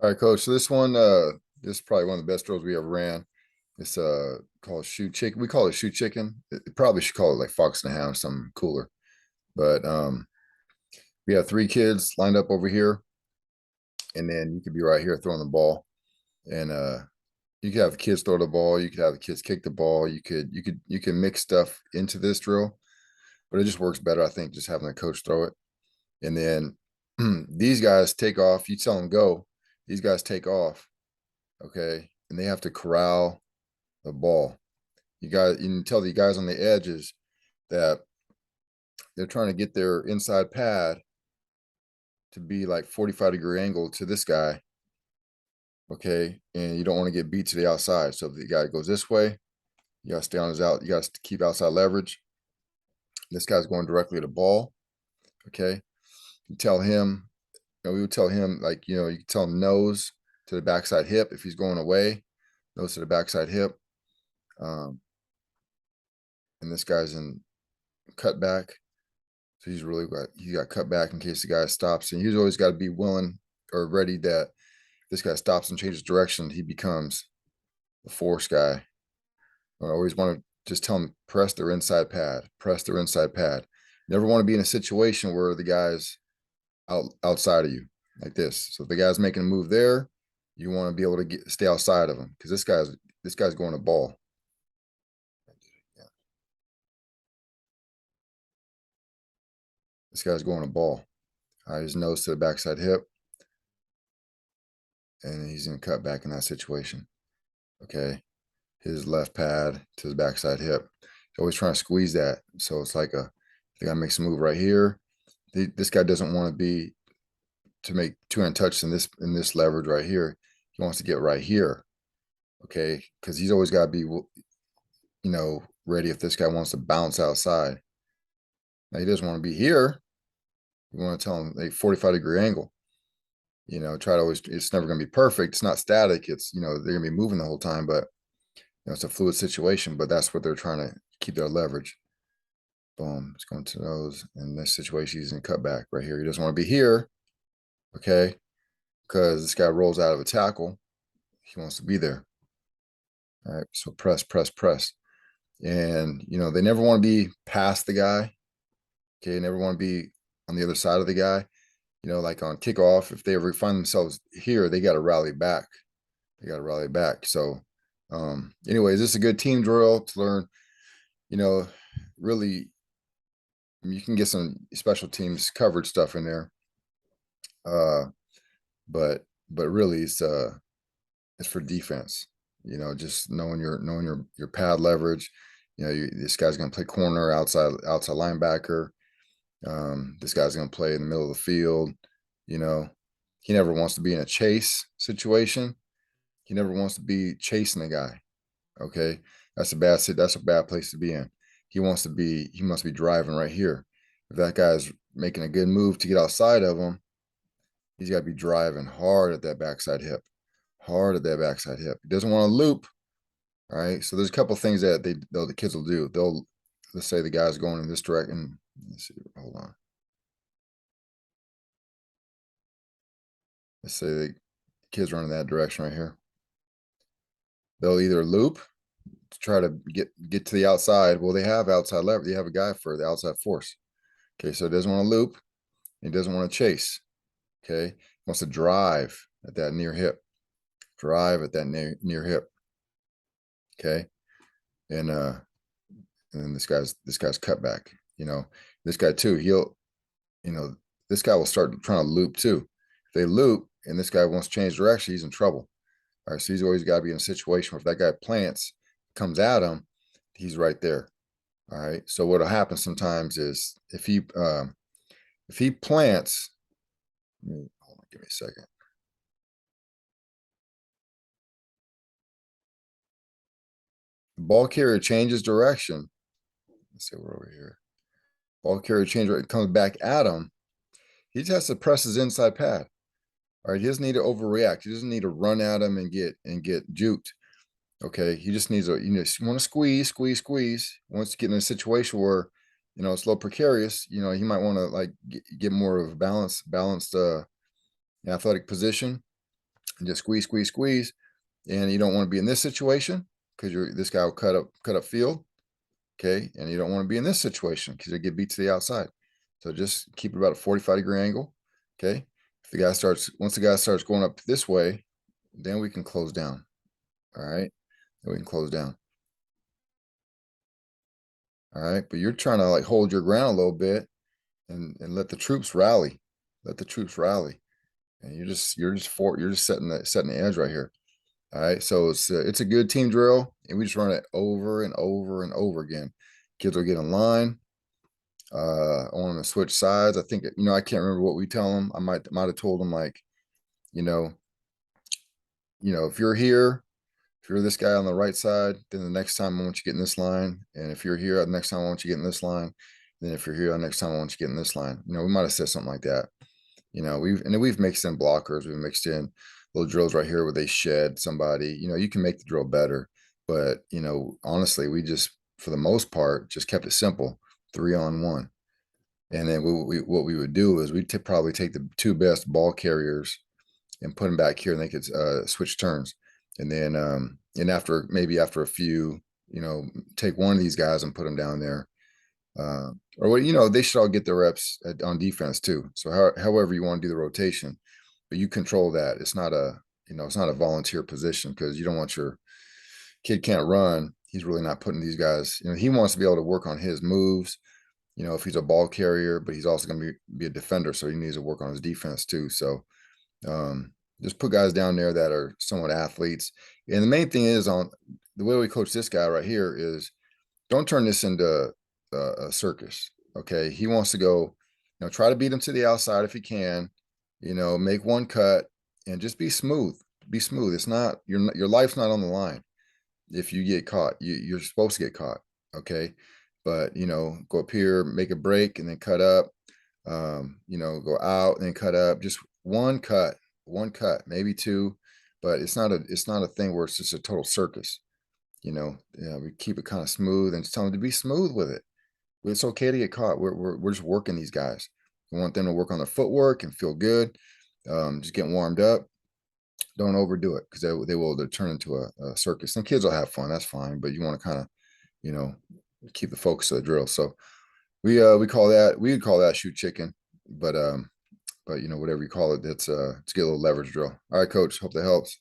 All right, coach. So this one, this is probably one of the best drills we ever ran. It's called shoe chicken. We call it shoe chicken. It probably should call it like fox and a hound, something cooler. But we have three kids lined up over here, and then you could be right here throwing the ball. And you could have the kids throw the ball, you could have the kids kick the ball, you can mix stuff into this drill, but it just works better, I think, just having the coach throw it. And then these guys take off, you tell them go, these guys take off, okay, and they have to corral the ball. You can tell the guys on the edges that they're trying to get their inside pad to be like 45-degree angle to this guy. Okay. And you don't want to get beat to the outside. So if the guy goes this way, you got to stay on his out. You got to keep outside leverage. This guy's going directly to the ball. Okay. You tell him, we would tell him, like, you can tell him nose to the backside hip if he's going away, nose to the backside hip. Um, and this guy's in cutback. So he got cut back in case the guy stops, and he's always got to be willing or ready that if this guy stops and changes direction, he becomes the force guy. I always want to just tell him press their inside pad, press their inside pad. Never want to be in a situation where the guy's outside of you like this. So if the guy's making a move there, you want to be able to stay outside of him because this guy's going to ball. Yeah. This guy's going to ball. His nose to the backside hip, and he's going to cut back in that situation. Okay. His left pad to his backside hip. He's always trying to squeeze that. So it's like the guy makes a move right here. This guy doesn't want to be to make two-hand touch in this leverage right here. He wants to get right here. Okay. Because he's always got to be, ready if this guy wants to bounce outside. Now he doesn't want to be here. You want to tell him a 45-degree angle. Try to always, it's never going to be perfect. It's not static. It's, they're going to be moving the whole time, but it's a fluid situation, but that's what they're trying to keep their leverage. Boom. It's going to those. In this situation, he's in cutback right here. He doesn't want to be here. Okay. Because this guy rolls out of a tackle. He wants to be there. All right. So press, press, press. And, they never want to be past the guy. Okay. Never want to be on the other side of the guy. Like on kickoff, if they ever find themselves here, they got to rally back. So, anyways, this is a good team drill to learn, really, you can get some special teams coverage stuff in there. But really it's for defense, just knowing your pad leverage. This guy's going to play corner, outside linebacker. This guy's going to play in the middle of the field. He never wants to be in a chase situation. He never wants to be chasing a guy. Okay. That's a bad place to be in. He must be driving right here. If that guy's making a good move to get outside of him, he's got to be driving hard at that backside hip. He doesn't want to loop. All right. So there's a couple of things that the kids will do. Let's say the guy's going in this direction. Let's see. Hold on. Let's say the kids running that direction right here. They'll either loop to try to get to the outside. Well, they have outside lever. They have a guy for the outside force. Okay. So he doesn't want to loop. He doesn't want to chase. Okay. He wants to drive at that near hip. Near hip. Okay. And then this guy's cut back. This guy too, this guy will start trying to loop too. If they loop and this guy wants to change direction, he's in trouble. All right. So he's always got to be in a situation where if that guy plants, comes at him, he's right there. All right. So what'll happen sometimes is if he plants, hold on, give me a second. The ball carrier changes direction. Let's say we're over here. Ball carrier changes, it comes back at him. He just has to press his inside pad. All right. He doesn't need to overreact. He doesn't need to run at him and get juked. Okay. He just needs you want to squeeze. Once you get in a situation where, it's a little precarious, he might want to like get more of a balanced athletic position. and just squeeze, squeeze, squeeze. And you don't want to be in this situation because this guy will cut up field. Okay. And you don't want to be in this situation because you get beat to the outside. So just keep it about a 45-degree angle. Okay. Once the guy starts going up this way, then we can close down. All right. Then we can close down. All right. But you're trying to like hold your ground a little bit and let the troops rally. Let the troops rally. And you're just setting the edge right here. All right. So it's a good team drill, and we just run it over and over and over again. Kids will get in line. I want them to switch sides. I think, I can't remember what we tell them. I might have told them like, you know, if you're here, if you're this guy on the right side, then the next time I want you to get in this line. And if you're here, the next time I want you to get in this line. Then if you're here, the next time I want you to get in this line. We might have said something like that. We've mixed in blockers. We've mixed in little drills right here where they shed somebody. You can make the drill better, but honestly, we just, for the most part, just kept it simple, 3-on-1. And then what we would do is we'd probably take the two best ball carriers and put them back here, and they could switch turns. And then after a few, take one of these guys and put them down there. They should all get their reps on defense too. So however you want to do the rotation, but you control that. It's not a volunteer position, because you don't want your kid can't run. He's really not putting these guys, he wants to be able to work on his moves, if he's a ball carrier, but he's also going to be a defender. So he needs to work on his defense too. So just put guys down there that are somewhat athletes. And the main thing is, on the way we coach this guy right here, is don't turn this into a circus. Okay. He wants to go, try to beat him to the outside if he can, make one cut and just be smooth. Be smooth. It's not your life's not on the line. If you get caught, you're supposed to get caught. Okay. But, go up here, make a break, and then cut up, go out and then cut up. Just one cut, maybe two, but it's not a thing where it's just a total circus. We keep it kind of smooth and just tell them to be smooth with it. It's okay to get caught. We're just working these guys. We want them to work on their footwork and feel good. Just getting warmed up. Don't overdo it, because they will turn into a circus. And kids will have fun. That's fine. But you want to kind of, keep the focus of the drill. So we would call that shoot chicken. But whatever you call it, it's get a little leverage drill. All right, coach. Hope that helps.